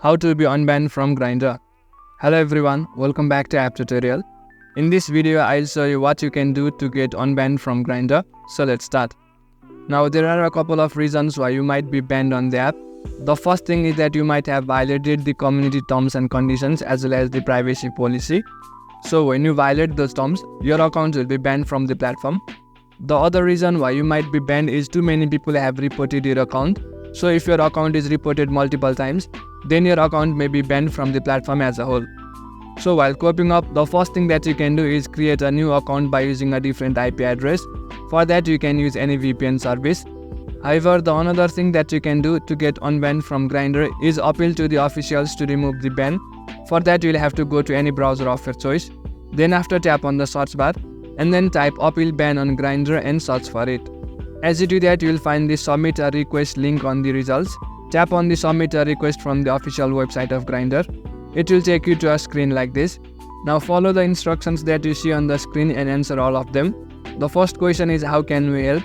How to be unbanned from Grindr. Hello everyone, welcome back to app tutorial. In this video, I'll show you what you can do to get unbanned from Grindr. So let's start. Now there are a couple of reasons why you might be banned on the app. The first thing is that you might have violated the community terms and conditions as well as the privacy policy. So when you violate those terms, your account will be banned from the platform. The other reason why you might be banned is too many people have reported your account. So if your account is reported multiple times, then your account may be banned from the platform as a whole. So while coping up, the first thing that you can do is create a new account by using a different IP address. For that, you can use any VPN service. However, the another thing that you can do to get unbanned from Grindr is appeal to the officials to remove the ban. For that, you'll have to go to any browser of your choice. Then after, tap on the search bar and then type appeal ban on Grindr and search for it. As you do that, you will find the submit a request link on the results. Tap on the submit a request from the official website of Grindr. It will take you to a screen like this. Now follow the instructions that you see on the screen and answer all of them. The first question is how can we help?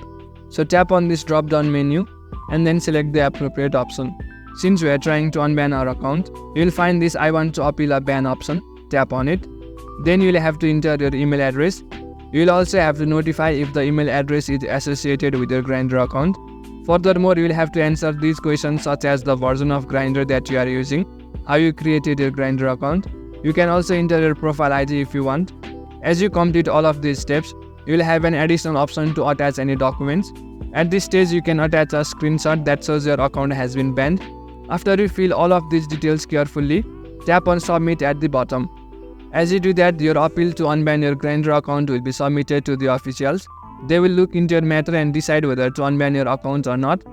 So tap on this drop down menu and then select the appropriate option. Since we are trying to unban our account, you will find this I want to appeal a ban option. Tap on it. Then you will have to enter your email address. You will also have to notify if the email address is associated with your Grindr account. Furthermore, you will have to answer these questions such as the version of Grindr that you are using, how you created your Grindr account. You can also enter your profile ID if you want. As you complete all of these steps, you will have an additional option to attach any documents. At this stage, you can attach a screenshot that shows your account has been banned. After you fill all of these details carefully, tap on submit at the bottom. As you do that, your appeal to unban your Grindr account will be submitted to the officials. They will look into your matter and decide whether to unban your account or not.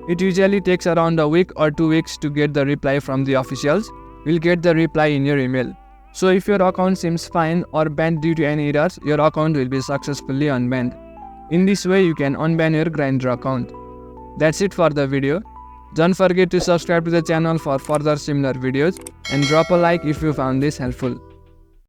It usually takes around a week or 2 weeks to get the reply from the officials. You'll get the reply in your email. So if your account seems fine or banned due to any errors, your account will be successfully unbanned. In this way, you can unban your Grindr account. That's it for the video. Don't forget to subscribe to the channel for further similar videos and drop a like if you found this helpful.